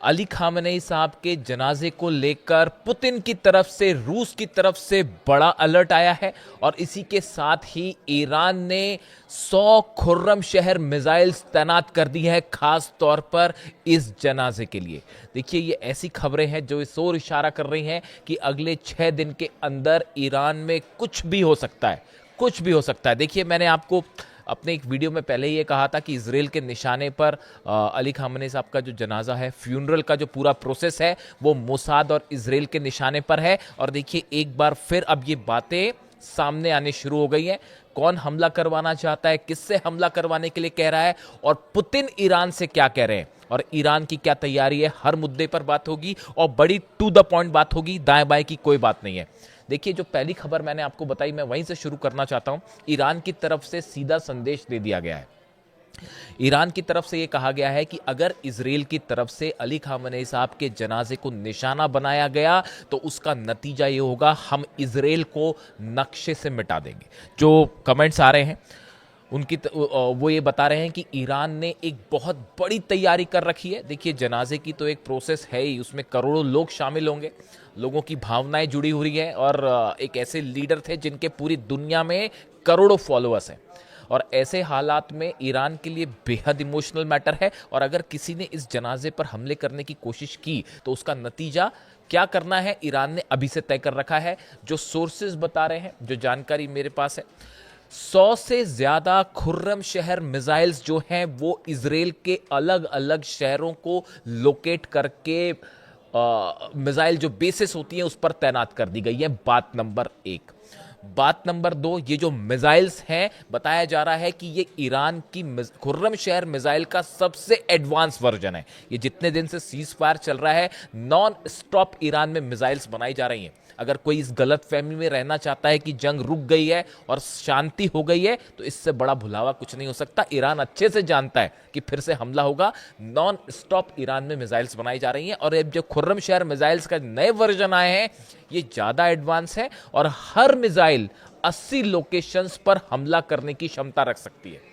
Ali Khamenei साहब के जनाजे को लेकर पुतिन की तरफ से, रूस की तरफ से बड़ा अलर्ट आया है और इसी के साथ ही ईरान ने 100 खुर्रम शहर मिसाइल्स तैनात कर दी है, खास तौर पर इस जनाजे के लिए। देखिए, ये ऐसी खबरें हैं जो इस ओर इशारा कर रही हैं कि अगले 6 दिन के अंदर ईरान में कुछ भी हो सकता है, कुछ भी हो सकता है। देखिए, मैंने आपको अपने एक वीडियो में पहले ही ये कहा था कि इजराइल के निशाने पर अली खामेनेई साहब का जो जनाजा है, फ्यूनरल का जो पूरा प्रोसेस है, वो मोसाद और इजराइल के निशाने पर है। और देखिए, एक बार फिर अब ये बातें सामने आने शुरू हो गई हैं। कौन हमला करवाना चाहता है, किससे हमला करवाने के लिए कह रहा है, और पुतिन ईरान से क्या कह रहे हैं और ईरान की क्या तैयारी है, हर मुद्दे पर बात होगी और बड़ी टू द पॉइंट बात होगी, दाएं बाएं की कोई बात नहीं है। देखिए, जो पहली खबर मैंने आपको बताई, मैं वहीं से शुरू करना चाहता हूं। ईरान की तरफ से सीधा संदेश दे दिया गया है। ईरान की तरफ से यह कहा गया है कि अगर इजराइल की तरफ से अली खामेनेई साहब के जनाजे को निशाना बनाया गया तो उसका नतीजा ये होगा, हम इजराइल को नक्शे से मिटा देंगे। जो कमेंट्स आ रहे हैं वो ये बता रहे हैं कि ईरान ने एक बहुत बड़ी तैयारी कर रखी है। देखिए, जनाजे की तो एक प्रोसेस है ही, उसमें करोड़ों लोग शामिल होंगे, लोगों की भावनाएं जुड़ी हुई हैं और एक ऐसे लीडर थे जिनके पूरी दुनिया में करोड़ों फॉलोअर्स हैं। और ऐसे हालात में ईरान के लिए बेहद इमोशनल मैटर है और अगर किसी ने इस जनाजे पर हमले करने की कोशिश की तो उसका नतीजा क्या करना है, ईरान ने अभी से तय कर रखा है। जो सोर्सेज बता रहे हैं, जो जानकारी मेरे पास है, 100 से ज्यादा खुर्रम शहर मिसाइल्स जो हैं वो इजराइल के अलग अलग शहरों को लोकेट करके मिसाइल जो बेसिस होती हैं उस पर तैनात कर दी गई है। बात नंबर 1। बात नंबर 2, ये जो मिसाइल्स हैं, बताया जा रहा है कि ये ईरान की खुर्रम शहर मिसाइल का सबसे एडवांस वर्जन है। ये जितने दिन से सीज फायर चल रहा है, नॉन स्टॉप ईरान में मिसाइल्स बनाई जा रही हैं। अगर कोई इस गलत फहमी में रहना चाहता है कि जंग रुक गई है और शांति हो गई है, तो इससे बड़ा भुलावा कुछ नहीं हो सकता। ईरान अच्छे से जानता है कि फिर से हमला होगा। नॉन स्टॉप ईरान में मिसाइल्स बनाई जा रही हैं और अब जो खुर्रम शहर मिसाइल्स का नए वर्जन आए हैं, ये ज्यादा एडवांस है और हर मिसाइल 80 लोकेशंस पर हमला करने की क्षमता रख सकती है।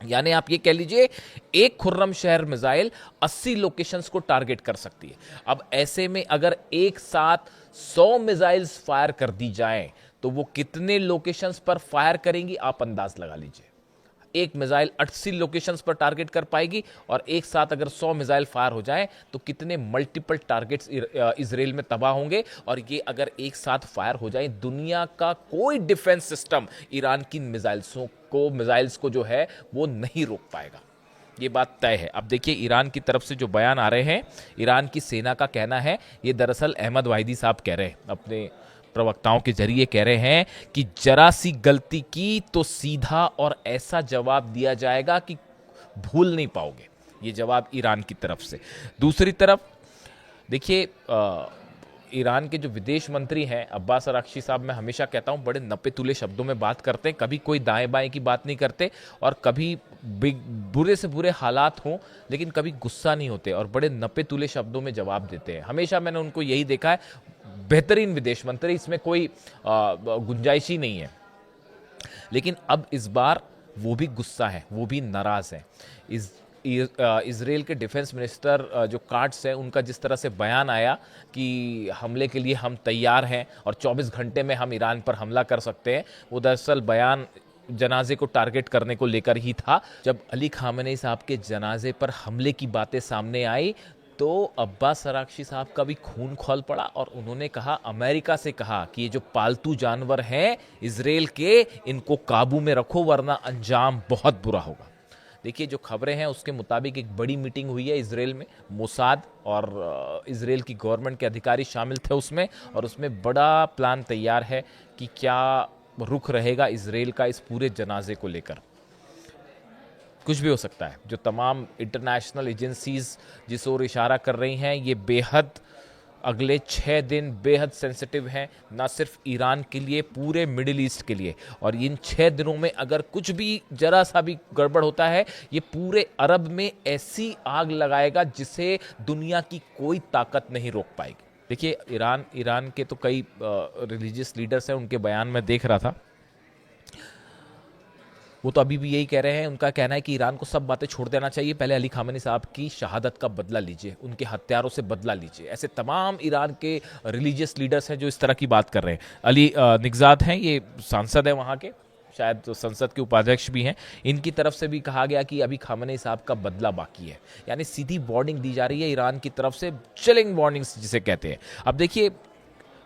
यानी आप ये कह लीजिए, एक खुर्रम शहर मिसाइल 80 लोकेशंस को टारगेट कर सकती है। अब ऐसे में अगर एक साथ 100 मिसाइल्स फायर कर दी जाएं तो वो कितने लोकेशंस पर फायर करेंगी, आप अंदाज लगा लीजिए। एक मिसाइल 80 लोकेशंस पर टारगेट कर पाएगी और एक साथ अगर 100 मिसाइल फायर हो जाएं तो कितने मल्टीपल टारगेट्स इजराइल में तबाह होंगे। और ये अगर एक साथ फायर हो जाए, दुनिया का कोई डिफेंस सिस्टम ईरान की मिसाइल्स को जो है वो नहीं रोक पाएगा। ये बात तय है। अब देखिए, ईरान की तरफ से जो बयान आ रहे हैं, ईरान की सेना का कहना है, ये दरअसल अहमद वाहिदी साहब कह रहे हैं, अपने प्रवक्ताओं के जरिए कह रहे हैं कि जरा सी गलती की तो सीधा और ऐसा जवाब दिया जाएगा कि भूल नहीं पाओगे। ये जवाब ईरान की तरफ से। दूसरी तरफ देखिए, ईरान के जो विदेश मंत्री हैं अब्बास अराक्ची साहब, मैं हमेशा कहता हूं, बड़े नपे तुले शब्दों में बात करते हैं, कभी कोई दाएं बाएं की बात नहीं करते और कभी बुरे से बुरे हालात हों लेकिन कभी गुस्सा नहीं होते और बड़े नपे तुले शब्दों में जवाब देते हैं। हमेशा मैंने उनको यही देखा है। बेहतरीन विदेश मंत्री, इसमें कोई गुंजाइश ही नहीं है। लेकिन अब इस बार वो भी गुस्सा है, वो भी नाराज है। इजराइल के डिफेंस मिनिस्टर जो कार्ड्स है, उनका जिस तरह से बयान आया कि हमले के लिए हम तैयार हैं और 24 घंटे में हम ईरान पर हमला कर सकते हैं, वो दरअसल बयान जनाजे को टारगेट करने को लेकर ही था। जब अली खामेनेई साहब के जनाजे पर हमले की बातें सामने आई तो अब्बास अराक्ची साहब का भी खून खौल पड़ा और उन्होंने कहा, अमेरिका से कहा कि ये जो पालतू जानवर हैं इजराइल के, इनको काबू में रखो वरना अंजाम बहुत बुरा होगा। देखिए, जो खबरें हैं उसके मुताबिक एक बड़ी मीटिंग हुई है इजराइल में, मोसाद और इजराइल की गवर्नमेंट के अधिकारी शामिल थे उसमें, और उसमें बड़ा प्लान तैयार है कि क्या रुख रहेगा इजराइल का इस पूरे जनाजे को लेकर। कुछ भी हो सकता है। जो तमाम इंटरनेशनल एजेंसीज जिस ओर इशारा कर रही हैं, ये बेहद अगले 6 दिन बेहद सेंसिटिव हैं, ना सिर्फ ईरान के लिए, पूरे मिडिल ईस्ट के लिए। और इन 6 दिनों में अगर कुछ भी जरा सा भी गड़बड़ होता है, ये पूरे अरब में ऐसी आग लगाएगा जिसे दुनिया की कोई ताकत नहीं रोक पाएगी। देखिए, ईरान के तो कई रिलीजियस लीडर्स हैं, उनके बयान में देख रहा था। वो तो अभी भी यही कह रहे हैं। उनका कहना है कि ईरान को सब बातें छोड़ देना चाहिए, पहले अली खामेनी साहब की शहादत का बदला लीजिए, उनके हत्यारों से बदला लीजिए। ऐसे तमाम ईरान के रिलीजियस लीडर्स हैं जो इस तरह की बात कर रहे हैं। अली निगजाद हैं, ये सांसद है वहाँ के, शायद तो संसद के उपाध्यक्ष भी हैं। इनकी तरफ से भी कहा गया कि अभी खामेनी साहब का बदला बाकी है, यानी सीधी वार्निंग दी जा रही है ईरान की तरफ से, चिलिंग वार्निंग्स जिसे कहते हैं। अब देखिए,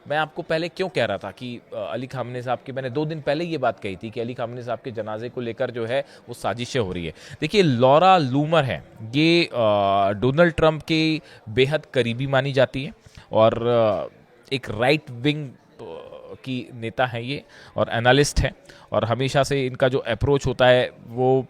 मैं आपको पहले क्यों कह रहा था कि अली खामेनी साहब की, मैंने 2 दिन पहले ये बात कही थी कि अली खामेनी साहब के जनाजे को लेकर जो है वो साजिशें हो रही है। देखिए, लॉरा लूमर है, ये डोनाल्ड ट्रंप की बेहद करीबी मानी जाती है और एक राइट विंग की नेता है ये, और एनालिस्ट है, और हमेशा से इनका जो अप्रोच होता है वो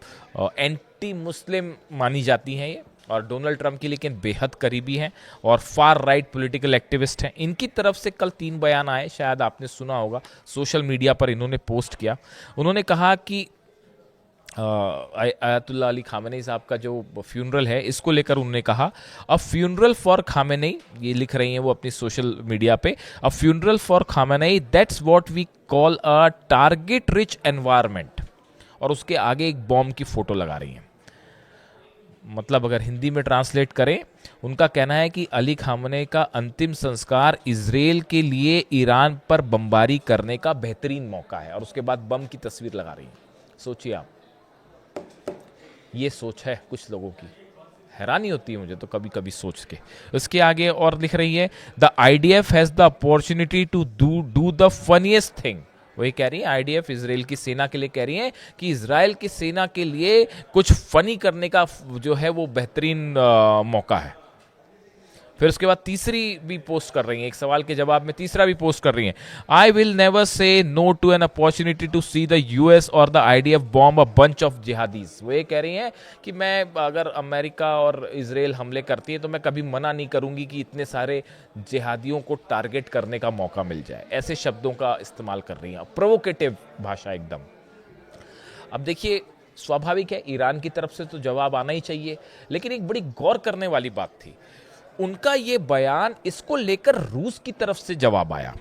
एंटी मुस्लिम मानी जाती हैं ये, और डोनाल्ड ट्रंप की लेकिन बेहद करीबी हैं और फार राइट पॉलिटिकल एक्टिविस्ट हैं। इनकी तरफ से कल 3 बयान आए, शायद आपने सुना होगा, सोशल मीडिया पर इन्होंने पोस्ट किया। उन्होंने कहा कि आयतुल्लाह अली खामेनी साहब का जो फ्यूनरल है, इसको लेकर उन्होंने कहा, अ फ्यूनरल फॉर खामेनी, ये लिख रही हैं वो अपनी सोशल मीडिया पे, a funeral for Khamenei, that's what we call a target rich environment, और उसके आगे एक बॉम्ब की फोटो लगा रही हैं। मतलब अगर हिंदी में ट्रांसलेट करें, उनका कहना है कि अली खामेनी का अंतिम संस्कार इजराइल के लिए ईरान पर बमबारी करने का बेहतरीन मौका है, और उसके बाद बम की तस्वीर लगा रही हैं। सोचिए आप, ये सोच है कुछ लोगों की, हैरानी होती है मुझे तो कभी कभी सोच के। उसके आगे और लिख रही है, the IDF has the opportunity to do the funniest thing. वही कह रही है, आईडीएफ इजराइल की सेना के लिए कह रही है कि इजराइल की सेना के लिए कुछ फनी करने का जो है वो बेहतरीन मौका है। फिर उसके बाद तीसरी भी पोस्ट कर रही हैं, एक सवाल के जवाब में तीसरा भी पोस्ट कर रही हैं, I will never say no to an opportunity to see the US और the IDF bomb a bunch of jihadis. वो ये कह रही हैं कि मैं, अगर अमेरिका और इजराइल हमले करती है तो मैं कभी मना नहीं करूंगी कि इतने सारे जिहादियों को टारगेट करने का मौका मिल जाए। ऐसे शब्दों का इस्तेमाल कर रही हैं, प्रोवोकेटिव भाषा एकदम। अब देखिए, स्वाभाविक है ईरान की तरफ से तो जवाब आना ही चाहिए, लेकिन एक बड़ी गौर करने वाली बात थी, उनका ये बयान, इसको लेकर रूस की तरफ से जवाब आया।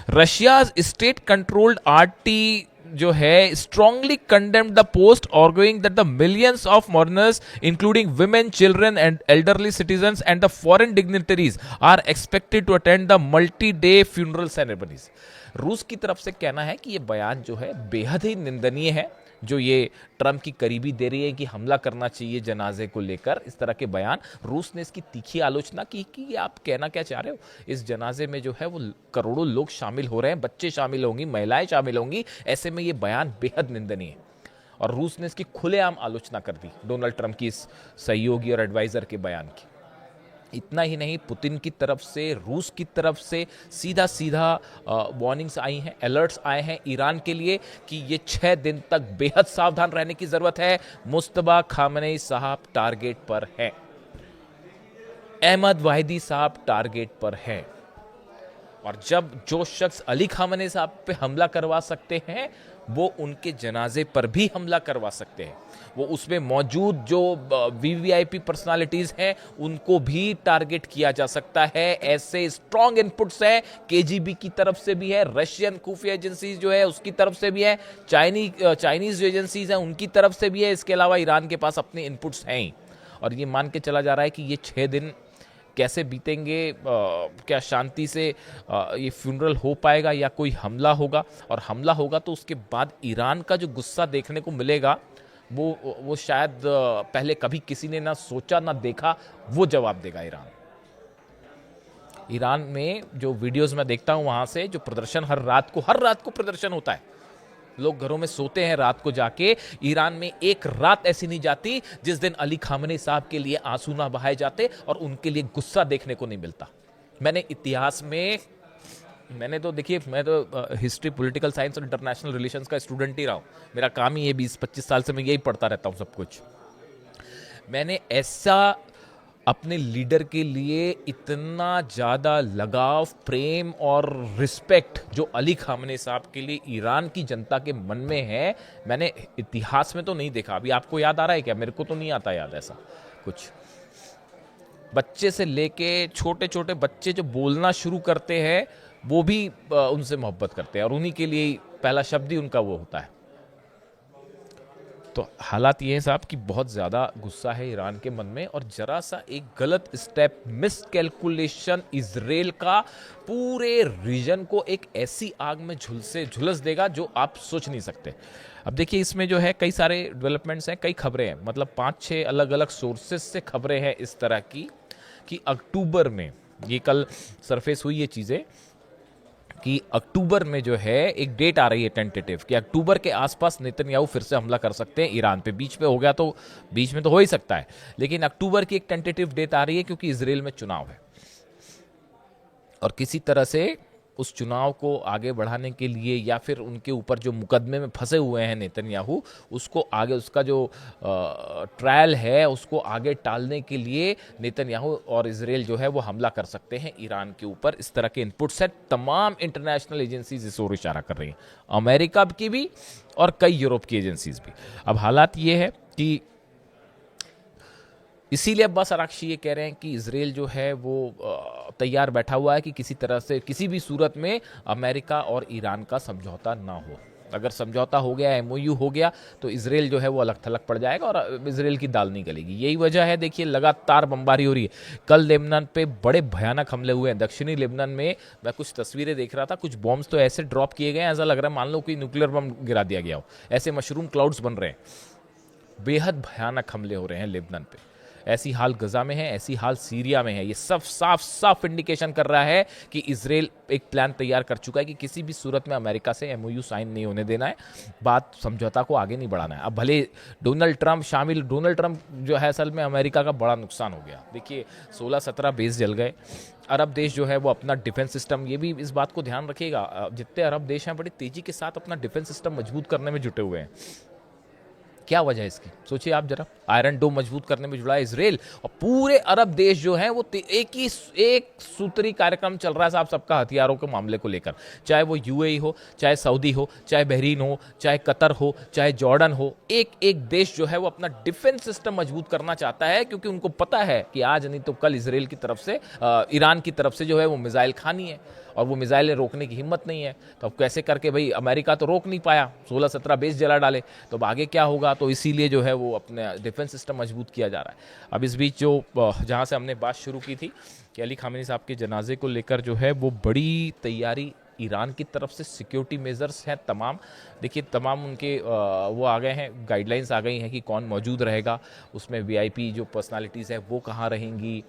रशिया स्टेट कंट्रोल्ड आरटी जो है strongly condemned the post, arguing that the millions of mourners including women, children and elderly citizens and the foreign dignitaries are expected to attend the multi-day funeral ceremonies। रूस की तरफ से कहना है कि ये बयान जो है बेहद ही निंदनीय है, जो ये ट्रंप की करीबी दे रही है कि हमला करना चाहिए जनाजे को लेकर, इस तरह के बयान। रूस ने इसकी तीखी आलोचना की कि आप कहना क्या चाह रहे हो, इस जनाजे में जो है वो करोड़ों लोग शामिल हो रहे हैं, बच्चे शामिल होंगी, महिलाएं शामिल होंगी, ऐसे में ये बयान बेहद निंदनीय है। और रूस ने इसकी खुलेआम आलोचना कर दी, डोनाल्ड ट्रंप की इस सहयोगी और एडवाइजर के बयान की। इतना ही नहीं, पुतिन की तरफ से, रूस की तरफ से सीधा सीधा वार्निंग्स आई हैं, अलर्ट्स आए हैं ईरान के लिए कि ये 6 दिन तक बेहद सावधान रहने की जरूरत है। मुस्तबा खामेनी साहब टारगेट पर हैं, अहमद वाहिदी साहब टारगेट पर हैं, और जब जो शख्स अली खामेनी साहब पे हमला करवा सकते हैं वो उनके जनाजे पर भी हमला करवा सकते हैं। वो उसमें मौजूद जो वीवीआईपी पर्सनालिटीज हैं उनको भी टारगेट किया जा सकता है। ऐसे स्ट्रॉन्ग इनपुट्स हैं, केजीबी की तरफ से भी है, रशियन खुफिया एजेंसीज जो है उसकी तरफ से भी है, चाइनीज जो एजेंसीज हैं उनकी तरफ से भी है। इसके अलावा ईरान के पास अपने इनपुट्स हैं ही, और ये मान के चला जा रहा है कि ये 6 दिन कैसे बीतेंगे, क्या शांति से ये फ्यूनरल हो पाएगा या कोई हमला होगा, और हमला होगा तो उसके बाद ईरान का जो गुस्सा देखने को मिलेगा वो शायद पहले कभी किसी ने ना सोचा ना देखा, वो जवाब देगा ईरान। ईरान में जो वीडियोस मैं देखता हूं वहां से, जो प्रदर्शन हर रात को प्रदर्शन होता है, लोग घरों में सोते हैं रात को जाके, ईरान में एक रात ऐसी नहीं जाती जिस दिन अली खामेनी साहब के लिए आंसू ना बहाए जाते और उनके लिए गुस्सा देखने को नहीं मिलता। मैंने इतिहास में, मैंने तो देखिए, मैं तो हिस्ट्री, पॉलिटिकल साइंस और इंटरनेशनल रिलेशंस का स्टूडेंट ही रहा हूं, मेरा काम ही ये 20-25 साल से मैं यही पढ़ता रहता हूं सब कुछ। मैंने ऐसा अपने लीडर के लिए इतना ज़्यादा लगाव, प्रेम और रिस्पेक्ट जो अली खामेनी साहब के लिए ईरान की जनता के मन में है, मैंने इतिहास में तो नहीं देखा। अभी आपको याद आ रहा है क्या? मेरे को तो नहीं आता याद ऐसा कुछ। बच्चे से लेके छोटे छोटे बच्चे जो बोलना शुरू करते हैं वो भी उनसे मोहब्बत करते हैं, और उन्हीं के लिए पहला शब्द ही उनका वो होता है। तो हालात ये हैं साहब कि बहुत ज़्यादा गुस्सा है ईरान के मन में, और ज़रा सा एक गलत स्टेप, मिस कैलकुलेशन इजराइल का पूरे रीजन को एक ऐसी आग में झुलस देगा जो आप सोच नहीं सकते। अब देखिए इसमें जो है कई सारे डेवलपमेंट्स हैं, कई खबरें हैं, मतलब 5-6 अलग अलग सोर्सेज से खबरें हैं इस तरह की कि अक्टूबर में, ये कल सरफेस हुई ये चीज़ें कि अक्टूबर में जो है एक डेट आ रही है टेंटेटिव कि अक्टूबर के आसपास नेतन्याहू फिर से हमला कर सकते हैं ईरान पे। बीच पे हो गया तो बीच में तो हो ही सकता है, लेकिन अक्टूबर की एक टेंटेटिव डेट आ रही है क्योंकि इजराइल में चुनाव है, और किसी तरह से उस चुनाव को आगे बढ़ाने के लिए या फिर उनके ऊपर जो मुकदमे में फंसे हुए हैं नेतन्याहू, उसको आगे, उसका जो ट्रायल है उसको आगे टालने के लिए नेतन्याहू और इजराइल जो है वो हमला कर सकते हैं ईरान के ऊपर। इस तरह के इनपुट्स है, तमाम इंटरनेशनल एजेंसीज इस ओर इशारा कर रही हैं, अमेरिका की भी और कई यूरोप की एजेंसीज भी। अब हालात ये है कि इसीलिए अब्बास अराक्ची ये कह रहे हैं कि इजराइल जो है वो तैयार बैठा हुआ है कि किसी तरह से, किसी भी सूरत में अमेरिका और ईरान का समझौता ना हो। अगर समझौता हो गया, एमओयू हो गया, तो इजराइल जो है वो अलग थलग पड़ जाएगा और इजराइल की दाल नहीं गलेगी। यही वजह है, देखिए लगातार बमबारी हो रही है। कल लेबनान पे बड़े भयानक हमले हुए हैं, दक्षिणी लेबनान में। मैं कुछ तस्वीरें देख रहा था, कुछ बॉम्ब्स तो ऐसे ड्रॉप किए गए हैं, ऐसा लग रहा है मान लो कि न्यूक्लियर बम गिरा दिया गया हो, ऐसे मशरूम क्लाउड्स बन रहे हैं। बेहद भयानक हमले हो रहे हैं लेबनान पे। ऐसी हाल गजा में है, ऐसी हाल सीरिया में है। ये सब साफ साफ इंडिकेशन कर रहा है कि इजराइल एक प्लान तैयार कर चुका है कि किसी भी सूरत में अमेरिका से एमओयू साइन नहीं होने देना है, बात समझौता को आगे नहीं बढ़ाना है। अब भले डोनाल्ड ट्रंप जो है असल में अमेरिका का बड़ा नुकसान हो गया। देखिए 16-17 बेस जल गए। अरब देश जो है वो अपना डिफेंस सिस्टम, ये भी इस बात को ध्यान रखिएगा, जितने अरब देश हैं बड़ी तेजी के साथ अपना डिफेंस सिस्टम मजबूत करने में जुटे हुए हैं। क्या वजह है इसकी, सोचिए आप जरा। आयरन डोम मजबूत करने में जुड़ा है इजराइल, और पूरे अरब देश जो हैं वो एक सूत्री कार्यक्रम चल रहा है साहब सबका, हथियारों के मामले को लेकर। चाहे वो यूएई हो, चाहे सऊदी हो, चाहे बहरीन हो, चाहे कतर हो, चाहे जॉर्डन हो, एक एक देश जो है वो अपना डिफेंस सिस्टम मजबूत करना चाहता है, क्योंकि उनको पता है कि आज नहीं तो कल इजराइल की तरफ से, ईरान की तरफ से जो है वो मिसाइल खानी है, और वो मिसाइलें रोकने की हिम्मत नहीं है। तो अब कैसे करके, भाई अमेरिका तो रोक नहीं पाया, 16-17 बेस जला डाले, तो अब आगे क्या होगा। तो इसीलिए जो है वो अपने डिफेंस सिस्टम मजबूत किया जा रहा है। अब इस बीच जो जहाँ से हमने बात शुरू की थी कि अली खामेनी साहब के जनाजे को लेकर जो है वो बड़ी तैयारी ईरान की तरफ से, सिक्योरिटी मेजर्स हैं तमाम। देखिए तमाम उनके वो आ गए हैं, गाइडलाइंस आ गई हैं कि कौन मौजूद रहेगा, उसमें वीआईपी जो पर्सनालिटीज़ हैं वो कहाँ रहेंगी।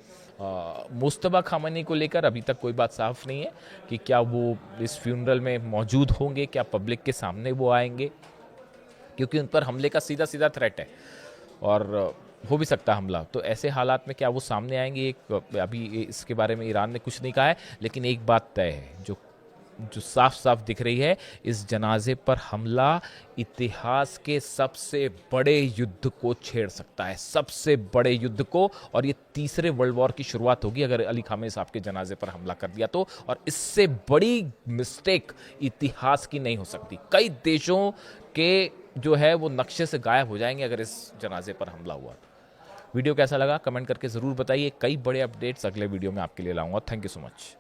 मुस्तबा खामनी को लेकर अभी तक कोई बात साफ नहीं है कि क्या वो इस फ्यूनरल में मौजूद होंगे, क्या पब्लिक के सामने वो आएंगे, क्योंकि उन पर हमले का सीधा सीधा थ्रेट है और हो भी सकता है हमला। तो ऐसे हालात में क्या वो सामने आएंगे, एक अभी इसके बारे में ईरान ने कुछ नहीं कहा है, लेकिन एक बात तय है जो साफ साफ दिख रही है, इस जनाजे पर हमला इतिहास के सबसे बड़े युद्ध को छेड़ सकता है, सबसे बड़े युद्ध को, और ये तीसरे वर्ल्ड वॉर की शुरुआत होगी अगर अली खामेनी साहब के जनाजे पर हमला कर दिया तो। और इससे बड़ी मिस्टेक इतिहास की नहीं हो सकती। कई देशों के जो है वो नक्शे से गायब हो जाएंगे अगर इस जनाजे पर हमला हुआ। वीडियो कैसा लगा कमेंट करके ज़रूर बताइए। कई बड़े अपडेट्स अगले वीडियो में आपके लिए लाऊंगा। Thank you so much.